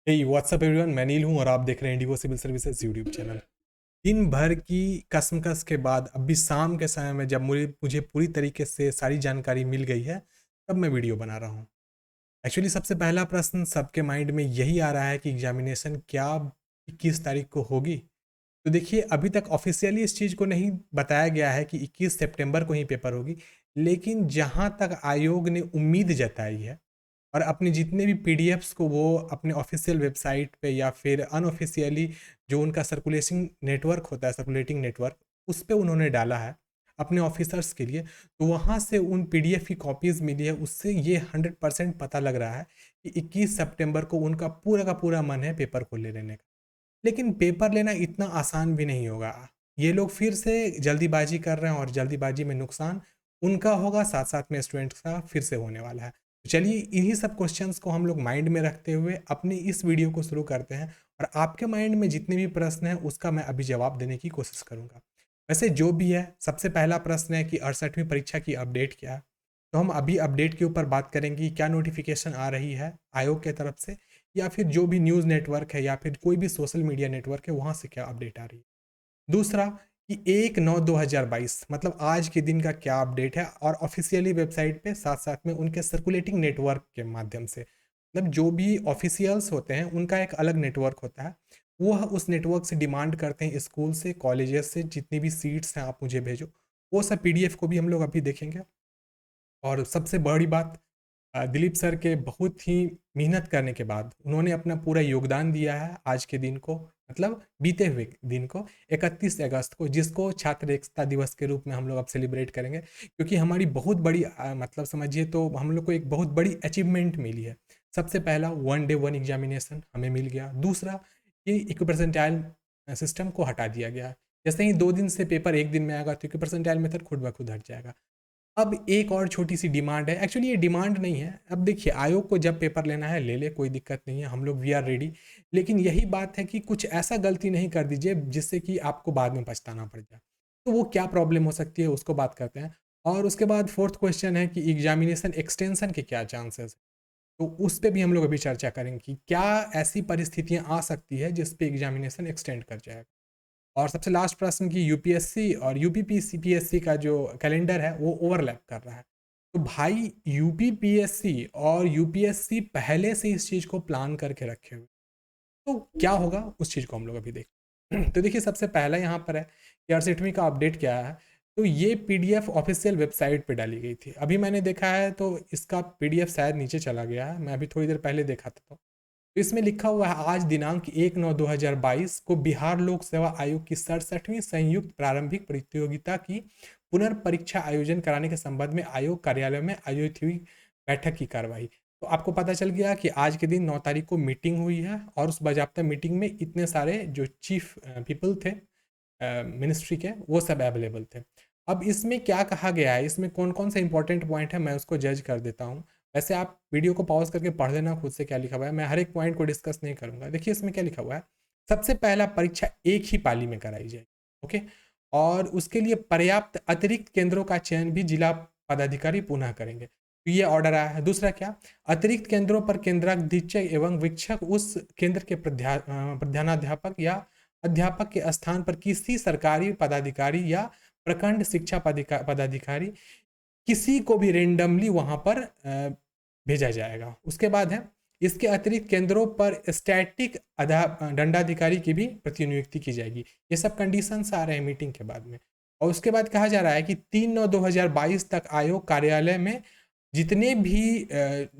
हे WhatsApp everyone, मैं नील हूं और आप देख रहे हैं Indigo civil services YouTube channel. दिन भर की कसमकस के बाद अभी शाम के समय में जब मुझे पूरी तरीके से सारी जानकारी मिल गई है, तब मैं वीडियो बना रहा हूं। एक्चुअली सबसे पहला प्रश्न सबके माइंड में यही आ रहा है कि एग्जामिनेशन क्या 21 तारीख को होगी। तो देखिए, अभी तक ऑफिशियली इस चीज़ को नहीं बताया गया है कि 21 सितंबर को ही पेपर होगी, लेकिन जहां तक आयोग ने उम्मीद जताई है और अपने जितने भी पीडीएफ्स को वो अपने ऑफिशियल वेबसाइट पे या फिर अनऑफिशियली जो उनका सर्कुलेशन नेटवर्क होता है, सर्कुलेटिंग नेटवर्क, उस पे उन्होंने डाला है अपने ऑफिसर्स के लिए। तो वहाँ से उन पीडीएफ की कॉपीज़ मिली है, उससे ये 100% पता लग रहा है कि 21 सितंबर को उनका पूरा का पूरा मन है पेपर को ले लेने का। लेकिन पेपर लेना इतना आसान भी नहीं होगा। ये लोग फिर से जल्दीबाजी कर रहे हैं और जल्दीबाजी में नुकसान उनका होगा, साथ साथ में स्टूडेंट्स का फिर से होने वाला है। तो चलिए, इन्हीं सब क्वेश्चंस को हम लोग माइंड में रखते हुए अपनी इस वीडियो को शुरू करते हैं और आपके माइंड में जितने भी प्रश्न हैं उसका मैं अभी जवाब देने की कोशिश करूंगा। वैसे जो भी है, सबसे पहला प्रश्न है कि 68वीं परीक्षा की अपडेट क्या है। तो हम अभी अपडेट के ऊपर बात करेंगे, क्या नोटिफिकेशन आ रही है आयोग के तरफ से, या फिर जो भी न्यूज़ नेटवर्क है या फिर कोई भी सोशल मीडिया नेटवर्क है वहाँ से क्या अपडेट आ रही है। दूसरा, कि 1/9/2022 मतलब आज के दिन का क्या अपडेट है, और ऑफिशियली वेबसाइट पे साथ साथ में उनके सर्कुलेटिंग नेटवर्क के माध्यम से, मतलब जो भी ऑफिशियल्स होते हैं उनका एक अलग नेटवर्क होता है, वो उस नेटवर्क से डिमांड करते हैं स्कूल से, कॉलेजेस से, जितनी भी सीट्स हैं आप मुझे भेजो। वो सब पीडीएफ को भी हम लोग अभी देखेंगे। और सबसे बड़ी बात, दिलीप सर के बहुत ही मेहनत करने के बाद उन्होंने अपना पूरा योगदान दिया है आज के दिन को, मतलब बीते हुए दिन को, 31 अगस्त को, जिसको छात्र एकता दिवस के रूप में हम लोग अब सेलिब्रेट करेंगे, क्योंकि हमारी बहुत बड़ी मतलब समझिए तो हम लोग को एक बहुत बड़ी अचीवमेंट मिली है। सबसे पहला, 1 डे 1 एग्जामिनेशन हमें मिल गया। दूसरा, ये इक्विपर्सेंटाइल सिस्टम को हटा दिया गया। जैसे ही 2 दिन से पेपर एक दिन में आएगा तो इक्विपर्सेंटाइल मेथड खुद ब खुद हट जाएगा। अब एक और छोटी सी डिमांड है, एक्चुअली ये डिमांड नहीं है। अब देखिए, आयोग को जब पेपर लेना है ले ले, कोई दिक्कत नहीं है, हम लोग वी आर रेडी। लेकिन यही बात है कि कुछ ऐसा गलती नहीं कर दीजिए जिससे कि आपको बाद में पछताना पड़ जाए। तो वो क्या प्रॉब्लम हो सकती है उसको बात करते हैं। और उसके बाद फोर्थ क्वेश्चन है कि एग्जामिनेशन एक्सटेंशन के क्या चांसेस, तो उस पर भी हम लोग अभी चर्चा करेंगे कि क्या ऐसी परिस्थितियां आ सकती है जिस पे एग्जामिनेशन एक्सटेंड कर जाएगा। और सबसे लास्ट प्रश्न की यूपीएससी और यूपीपी सीपीएससी का जो कैलेंडर है वो ओवरलैप कर रहा है। तो भाई, यूपीपीएससी और यूपीएससी पहले से इस चीज़ को प्लान करके रखे हुए, तो क्या होगा उस चीज़ को हम लोग अभी देख। तो देखिए, सबसे पहला यहाँ पर है कि 68वीं का अपडेट क्या है। तो ये पीडीएफ ऑफिशियल वेबसाइट पे डाली गई थी, अभी मैंने देखा है तो इसका पीडीएफ शायद नीचे चला गया है, मैं अभी थोड़ी देर पहले देखा था। तो इसमें लिखा हुआ है, आज दिनांक 1/9/2022 को बिहार लोक सेवा आयोग की 67वीं संयुक्त प्रारंभिक प्रतियोगिता की पुनर्परीक्षा आयोजन कराने के संबंध में आयोग कार्यालय में आयोजित हुई बैठक की कार्रवाई। तो आपको पता चल गया कि आज के दिन 9 तारीख को मीटिंग हुई है और उस बाजाप्ता मीटिंग में इतने सारे जो चीफ पीपल थे मिनिस्ट्री के, वो सब अवेलेबल थे। अब इसमें क्या कहा गया है, इसमें कौन कौन से इंपॉर्टेंट पॉइंट है, मैं उसको जज कर देता हूँ। वैसे आप वीडियो को पॉज करके पढ़ लेना खुद से क्या लिखा हुआ है, मैं हर एक पॉइंट को डिस्कस नहीं करूंगा। देखिए इसमें क्या लिखा हुआ है। सबसे पहला, परीक्षा एक ही पाली में कराई जाएगी, ओके। और उसके लिए पर्याप्त अतिरिक्त केंद्रों का चयन भी जिला पदाधिकारी पुनः करेंगे, तो ये ऑर्डर आया है। दूसरा क्या, अतिरिक्त केंद्रों पर केंद्राधीक्षक एवं वीक्षक उस केंद्र के प्रधानाध्यापक या अध्यापक के स्थान पर किसी सरकारी पदाधिकारी या प्रखंड शिक्षा पदाधिकारी किसी को भी रेंडमली वहां पर भेजा जाएगा। उसके बाद है, इसके अतिरिक्त केंद्रों पर स्टैटिक दंडाधिकारी की भी प्रतिनियुक्ति की जाएगी। ये सब कंडीशंस आ रहे हैं मीटिंग के बाद में। और उसके बाद कहा जा रहा है कि 3/9/2022 तक आयोग कार्यालय में जितने भी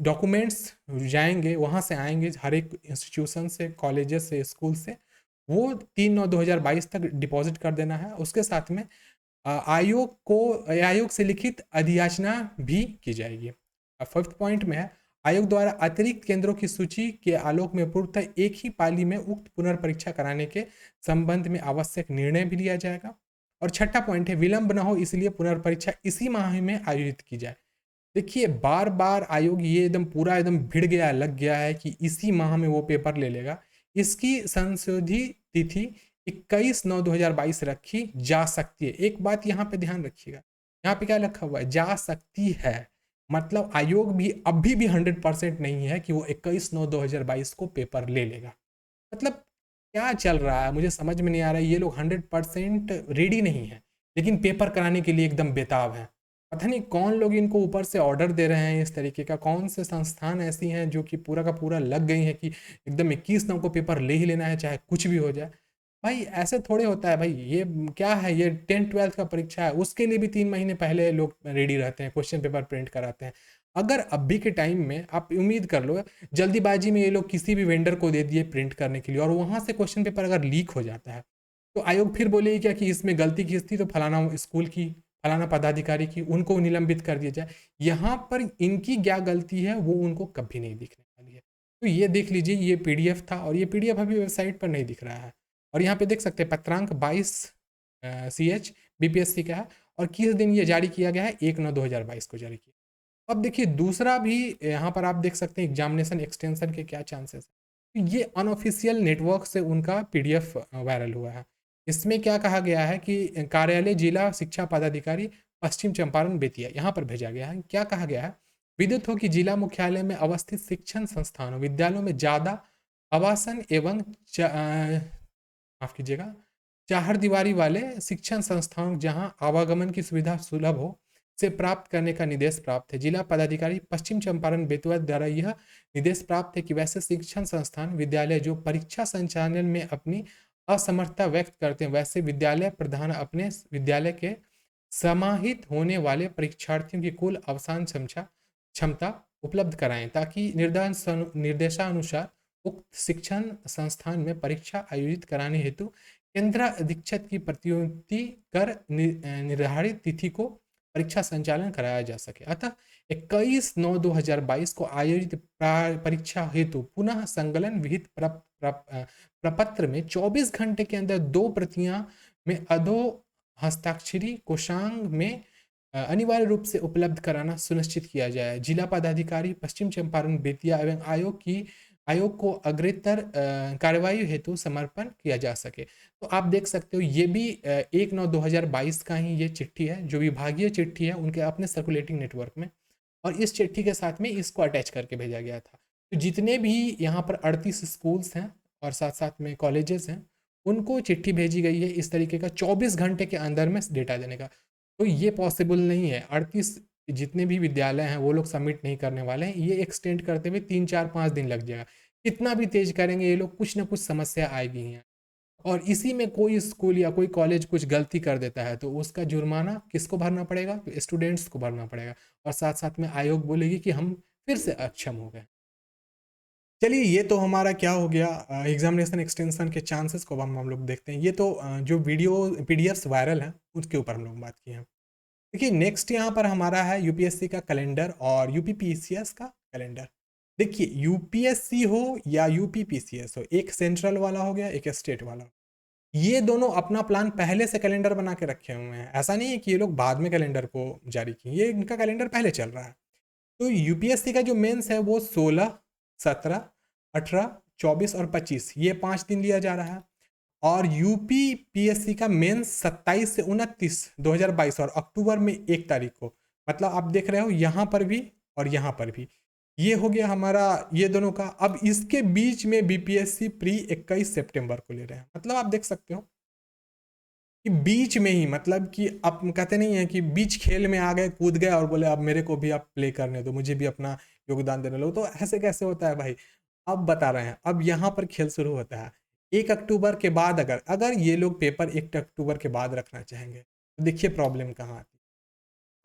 डॉक्यूमेंट्स जाएंगे, वहां से आएंगे, हर एक इंस्टीट्यूशन से, कॉलेजेस से, स्कूल से, वो 3/9/2022 तक डिपॉजिट कर देना है। उसके साथ में आयोग से लिखित अधियाचना भी की जाएगी। फिफ्थ पॉइंट में है, आयोग द्वारा अतिरिक्त केंद्रों की सूची के आलोक में पूर्वतः एक ही पाली में उक्त पुनर्परीक्षा कराने के संबंध में आवश्यक निर्णय भी लिया जाएगा। और छठा पॉइंट है, विलंब न हो इसलिए पुनर्परीक्षा इसी माह में आयोजित की जाए। देखिए, बार बार आयोग ये एकदम पूरा एकदम भिड़ गया, लग गया है कि इसी माह में वो पेपर ले लेगा। इसकी संशोधित तिथि 21/9/2022 रखी जा सकती है। एक बात यहाँ पे ध्यान रखिएगा, यहाँ पे क्या लिखा हुआ है, जा सकती है, मतलब आयोग भी अभी भी 100% नहीं है कि वो 21/9/2022 को पेपर ले लेगा। मतलब क्या चल रहा है मुझे समझ में नहीं आ रहा है। ये लोग 100% रेडी नहीं है, लेकिन पेपर कराने के लिए एकदम बेताब है। पता नहीं कौन लोग इनको ऊपर से ऑर्डर दे रहे हैं इस तरीके का, कौन से संस्थान ऐसी हैं जो कि पूरा का पूरा लग गई हैं कि एकदम 21/9 को पेपर ले ही लेना है चाहे कुछ भी हो जाए। भाई ऐसे थोड़े होता है भाई, ये क्या है, ये 10th 12th का परीक्षा है, उसके लिए भी 3 महीने पहले लोग रेडी रहते हैं, क्वेश्चन पेपर प्रिंट कराते हैं। अगर अभी के टाइम में आप उम्मीद कर लो, जल्दीबाजी में ये लोग किसी भी वेंडर को दे दिए प्रिंट करने के लिए और वहाँ से क्वेश्चन पेपर अगर लीक हो जाता है तो आयोग फिर बोलेगी क्या कि इसमें गलती किस थी, तो फलाना स्कूल की, फलाना पदाधिकारी की, उनको निलंबित कर दिया जाए। यहाँ पर इनकी क्या गलती है वो उनको कभी नहीं दिखने वाली है। तो ये देख लीजिए, ये पीडीएफ था और ये पीडीएफ अभी वेबसाइट पर नहीं दिख रहा है। और यहाँ पे देख सकते हैं पत्रांक 22 CH बीपीएससी का है और किस दिन ये जारी किया गया है, 1/9/2022 को जारी किया। अब देखिए दूसरा भी यहाँ पर आप देख सकते हैं एग्जामिनेशन एक्सटेंशन के क्या चांसेस है। ये अनऑफिशियल नेटवर्क से उनका पीडीएफ वायरल हुआ है। इसमें क्या कहा गया है कि कार्यालय जिला शिक्षा पदाधिकारी पश्चिम चंपारण बेतिया यहाँ पर भेजा गया है। क्या कहा गया है, विदित हो कि जिला मुख्यालय में अवस्थित शिक्षण संस्थानों विद्यालयों में ज़्यादा आवासन एवं माफ कीजिएगा चार दीवारी वाले शिक्षण संस्थान जहां आवागमन की सुविधा सुलभ हो से प्राप्त करने का निर्देश प्राप्त है। जिला पदाधिकारी पश्चिम चंपारण बेतुआ द्वारा यह निर्देश प्राप्त है कि वैसे शिक्षण संस्थान विद्यालय जो परीक्षा संचालन में अपनी असमर्थता व्यक्त करते हैं वैसे विद्यालय प्रधान अपने विद्यालय के समाहित होने वाले परीक्षार्थियों की कुल अवसान क्षमता उपलब्ध कराएं ताकि निर्देशानुसार उक्त शिक्षण संस्थान में परीक्षा आयोजित कराने हेतु केंद्र अधीक्षक की प्रतिनियुक्ति कर निर्धारित तिथि को परीक्षा संचालन कराया जा सके। अतः 21/9/2022 को आयोजित परीक्षा हेतु पुनः संकलन विहित प्रपत्र में 24 घंटे के अंदर 2 प्रतियां में अधो हस्ताक्षरी कोषांग में अनिवार्य रूप से उपलब्ध कराना सुनिश्चित किया जाए। जिला पदाधिकारी पश्चिम चंपारण बेतिया एवं आयोग को अग्रेतर कार्यवाही हेतु समर्पण किया जा सके। तो आप देख सकते हो ये भी 1/9/2022 का ही ये चिट्ठी है, जो विभागीय चिट्ठी है उनके अपने सर्कुलेटिंग नेटवर्क में, और इस चिट्ठी के साथ में इसको अटैच करके भेजा गया था। तो जितने भी यहाँ पर 38 स्कूल्स हैं और साथ साथ में कॉलेजेस हैं उनको चिट्ठी भेजी गई है इस तरीके का 24 घंटे के अंदर में डेटा देने का। तो ये पॉसिबल नहीं है, 38 जितने भी विद्यालय हैं वो लोग सबमिट नहीं करने वाले हैं, ये एक्सटेंड करते हुए 3 4 5 दिन लग जाएगा। कितना भी तेज करेंगे ये लोग कुछ ना कुछ समस्या आएगी हैं। और इसी में कोई स्कूल या कोई कॉलेज कुछ गलती कर देता है तो उसका जुर्माना किसको भरना पड़ेगा, तो स्टूडेंट्स को भरना पड़ेगा। और साथ साथ में आयोग बोलेगी कि हम फिर से अक्षम हो गए। चलिए ये तो हमारा क्या हो गया, एग्जामिनेशन एक्सटेंशन के चांसेस को हम लोग देखते हैं। ये तो जो वीडियो पीडीएफ्स वायरल हैं उसके ऊपर हम लोग बात किए हैं। देखिए नेक्स्ट यहाँ पर हमारा है यूपीएससी का कैलेंडर और यूपीपीसीएस का कैलेंडर। देखिए यूपीएससी हो या यूपीपीसीएस हो, एक सेंट्रल वाला हो गया एक स्टेट वाला, ये दोनों अपना प्लान पहले से कैलेंडर बना के रखे हुए हैं। ऐसा नहीं है कि ये लोग बाद में कैलेंडर को जारी किए, ये इनका कैलेंडर पहले चल रहा है। तो यूपीएससी का जो मेंस है वो 16, 17, 18, 24 और 25 ये 5 दिन लिया जा रहा है। और यूपी पीएससी का मेंस 27 से 29/2022 और अक्टूबर में 1 तारीख को, मतलब आप देख रहे हो यहाँ पर भी और यहाँ पर भी। ये हो गया हमारा ये दोनों का। अब इसके बीच में बीपीएससी प्री 21 सितंबर को ले रहे हैं। मतलब आप देख सकते हो कि बीच में ही, मतलब कि आप कहते नहीं है कि बीच खेल में आ गए, कूद गए और बोले अब मेरे को भी आप प्ले करने दो, मुझे भी अपना योगदान देने लो। तो ऐसे कैसे होता है भाई, अब बता रहे हैं। अब यहाँ पर खेल शुरू होता है 1 अक्टूबर के बाद। अगर अगर ये लोग पेपर 1 अक्टूबर के बाद रखना चाहेंगे तो देखिए प्रॉब्लम कहाँ आती है।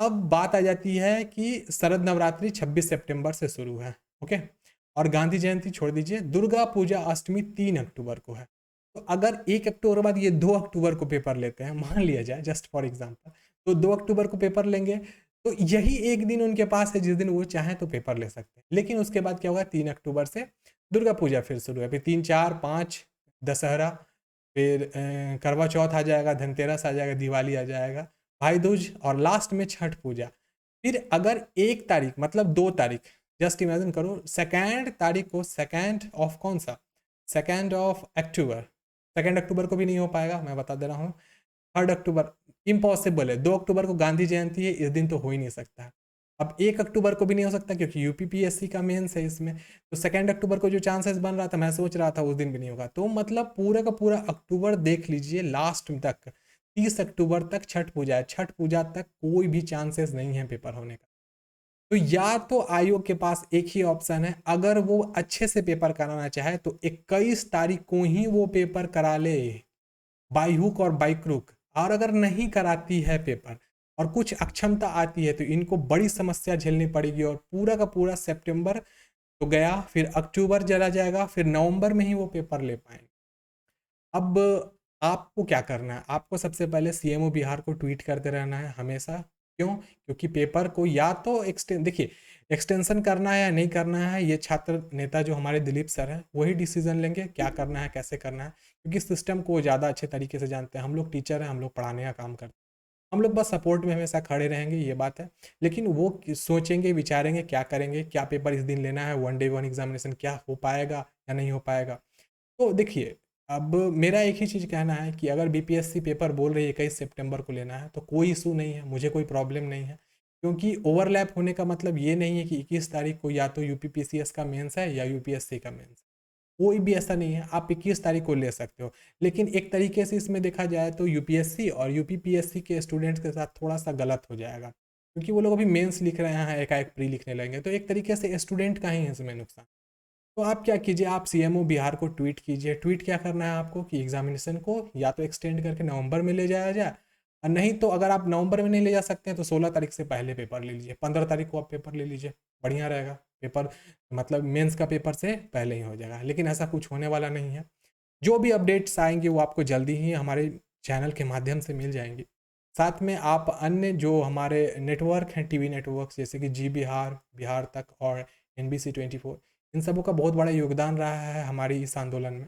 अब बात आ जाती है कि शरद नवरात्रि 26 सितंबर से शुरू है, ओके, और गांधी जयंती छोड़ दीजिए, दुर्गा पूजा अष्टमी 3 अक्टूबर को है। तो अगर 1 अक्टूबर बाद ये 2 अक्टूबर को पेपर लेते हैं, मान लिया जाए जस्ट फॉर एग्जाम्पल, तो 2 अक्टूबर को पेपर लेंगे तो यही एक दिन उनके पास है जिस दिन वो चाहें तो पेपर ले सकते हैं। लेकिन उसके बाद क्या होगा, 3 अक्टूबर से दुर्गा पूजा फिर शुरू है, फिर 3, 4, 5 दशहरा, फिर करवा चौथ आ जाएगा, धनतेरस आ जाएगा, दिवाली आ जाएगा, भाई दूज और लास्ट में छठ पूजा। फिर अगर 1 तारीख मतलब 2 तारीख, जस्ट इमेजिन करो 2 तारीख को, सेकेंड ऑफ कौन सा, 2 अक्टूबर, 2 अक्टूबर को भी नहीं हो पाएगा, मैं बता दे रहा हूँ। 3 अक्टूबर इम्पॉसिबल है, 2 अक्टूबर को गांधी जयंती है, इस दिन तो हो ही नहीं सकता है। अब 1 अक्टूबर को भी नहीं हो सकता क्योंकि यूपीपीएससी का मेंस है इसमें। तो 2 अक्टूबर को जो चांसेस बन रहा था, मैं सोच रहा था उस दिन भी नहीं होगा। तो मतलब पूरा का पूरा अक्टूबर देख लीजिए लास्ट तक, 30 अक्टूबर तक छठ पूजा है, छठ पूजा तक कोई भी चांसेस नहीं है पेपर होने का। तो या तो आयोग के पास एक ही ऑप्शन है, अगर वो अच्छे से पेपर कराना चाहे तो 21 तारीख को ही वो पेपर करा ले, बाई हुक और बाई क्रुक। और अगर नहीं कराती है पेपर और कुछ अक्षमता आती है तो इनको बड़ी समस्या झेलनी पड़ेगी, और पूरा का पूरा सितंबर तो गया, फिर अक्टूबर चला जाएगा, फिर नवंबर में ही वो पेपर ले पाएंगे। अब आपको क्या करना है, आपको सबसे पहले सीएमओ बिहार को ट्वीट करते रहना है हमेशा। क्यों? क्योंकि पेपर को या तो देखिए, एक्सटेंशन करना है या नहीं करना है, ये छात्र नेता जो हमारे दिलीप सर हैं वही डिसीजन लेंगे क्या करना है कैसे करना है, क्योंकि सिस्टम को ज़्यादा अच्छे तरीके से जानते हैं। हम लोग टीचर हैं, हम लोग पढ़ाने का काम करते हैं, हम लोग बस सपोर्ट में हमेशा खड़े रहेंगे, ये बात है। लेकिन वो सोचेंगे विचारेंगे क्या करेंगे, क्या पेपर इस दिन लेना है, 1 डे 1 एग्जामिनेशन क्या हो पाएगा या नहीं हो पाएगा। तो देखिए, अब मेरा एक ही चीज़ कहना है कि अगर बीपीएससी पेपर बोल रही है 21 सितंबर को लेना है तो कोई इशू नहीं है, मुझे कोई प्रॉब्लम नहीं है। क्योंकि ओवरलैप होने का मतलब ये नहीं है कि 21 तारीख को या तो यूपीपीसीएस का मेंस है या यूपीएससी का मेंस, कोई भी ऐसा नहीं है, आप 21 तारीख को ले सकते हो। लेकिन एक तरीके से इसमें देखा जाए तो यूपीएससी और यूपीपीएससी के स्टूडेंट्स के साथ थोड़ा सा गलत हो जाएगा, क्योंकि वो लोग अभी मेंस लिख रहे हैं, एकाएक प्री लिखने लगेंगे, तो एक तरीके से स्टूडेंट का ही है इसमें नुकसान। तो आप क्या कीजिए, आप सीएमओ बिहार को ट्वीट कीजिए। ट्वीट क्या करना है आपको कि एग्जामिनेशन को या तो एक्सटेंड करके नवंबर में ले जाया जाए, और नहीं तो अगर आप नवंबर में नहीं ले जा सकते हैं तो 16 तारीख से पहले पेपर ले लीजिए, 15 तारीख को आप पेपर ले लीजिए, बढ़िया रहेगा। पेपर मतलब मेंस का पेपर से पहले ही हो जाएगा, लेकिन ऐसा कुछ होने वाला नहीं है। जो भी अपडेट्स आएंगे वो आपको जल्दी ही हमारे चैनल के माध्यम से मिल जाएंगी। साथ में आप अन्य जो हमारे नेटवर्क हैं, टीवी नेटवर्क जैसे कि जी बिहार, बिहार तक और NBC 24, इन सबों का बहुत बड़ा योगदान रहा है हमारी इस आंदोलन में।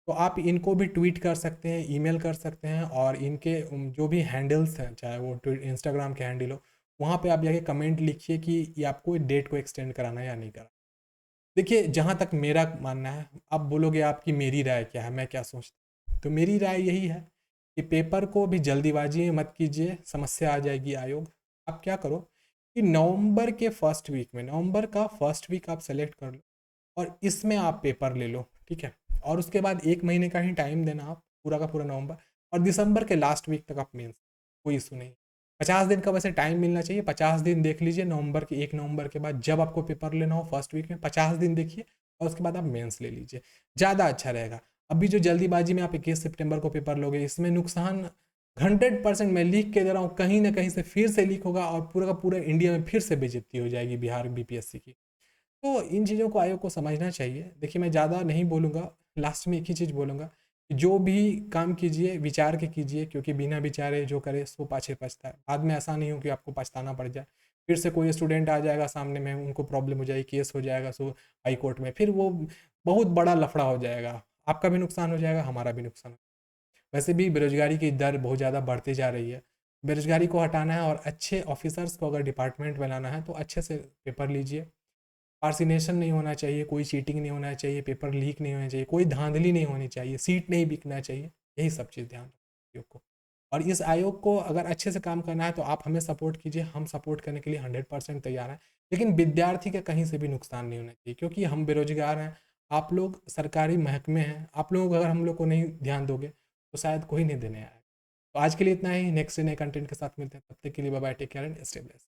तो आप इनको भी ट्वीट कर सकते हैं, ईमेल कर सकते हैं, और इनके जो भी हैंडल्स हैं, चाहे वो इंस्टाग्राम के हैंडल हो, वहाँ पे आप जाके कमेंट लिखिए कि ये आपको डेट को एक्सटेंड कराना है या नहीं कराना। देखिए, जहाँ तक मेरा मानना है, आप बोलोगे आपकी मेरी राय क्या है, मैं क्या सोचता हूँ, तो मेरी राय यही है कि पेपर को भी जल्दीबाजी में मत कीजिए, समस्या आ जाएगी आयोग। आप क्या करो कि नवंबर के फर्स्ट वीक में, नवंबर का फर्स्ट वीक आप सेलेक्ट कर लो और इसमें आप पेपर ले लो, ठीक है। और उसके बाद 1 महीने का ही टाइम देना आप, पूरा का पूरा नवंबर, और दिसंबर के लास्ट वीक तक आप मेंस, कोई इशू नहीं। 50 दिन का वैसे टाइम मिलना चाहिए, 50 दिन देख लीजिए। नवंबर के 1 नवंबर के बाद जब आपको पेपर लेना हो फर्स्ट वीक में, 50 दिन देखिए, और उसके बाद आप मेंस ले लीजिए, ज़्यादा अच्छा रहेगा। अभी जो जल्दीबाजी में आप 21 सितंबर को पेपर लोगे, इसमें नुकसान 100% मैं लिख के दे रहा हूँ, कहीं ना कहीं से फिर से लीक होगा और पूरा का पूरा इंडिया में फिर से बेइज्जती हो जाएगी बिहार बीपीएससी की। तो इन चीज़ों को आयोग को समझना चाहिए। देखिए, मैं ज़्यादा नहीं बोलूँगा, लास्ट में एक ही चीज़ बोलूँगा कि जो भी काम कीजिए विचार के कीजिए, क्योंकि बिना विचारे जो करे सो पाछे पछताए। बाद में ऐसा नहीं हो कि आपको पछताना पड़ जाए, फिर से कोई स्टूडेंट आ जाएगा सामने में, उनको प्रॉब्लम हो जाएगी, केस हो जाएगा सो हाई कोर्ट में, फिर वो बहुत बड़ा लफड़ा हो जाएगा, आपका भी नुकसान हो जाएगा, हमारा भी नुकसान। वैसे भी बेरोजगारी की दर बहुत ज़्यादा बढ़ती जा रही है, बेरोजगारी को हटाना है और अच्छे ऑफिसर्स को अगर डिपार्टमेंट बनाना है तो अच्छे से पेपर लीजिए। पार्सिनेशन नहीं होना चाहिए, कोई चीटिंग नहीं होना चाहिए, पेपर लीक नहीं होना चाहिए, कोई धांधली नहीं होनी चाहिए, सीट नहीं बिकना चाहिए, यही सब चीज़ ध्यान रखिए आयोग को। और इस आयोग को अगर अच्छे से काम करना है तो आप हमें सपोर्ट कीजिए, हम सपोर्ट करने के लिए 100% तैयार हैं। लेकिन विद्यार्थी का कहीं से भी नुकसान नहीं होना चाहिए, क्योंकि हम बेरोजगार हैं, आप लोग सरकारी महकमे हैं, आप लोग अगर हम लोग को नहीं ध्यान दोगे तो शायद कोई नहीं देने आएगा। तो आज के लिए इतना ही, नेक्स्ट डे नए कंटेंट के साथ मिलते हैं, तब तक के लिए bye bye, take care and stay blessed.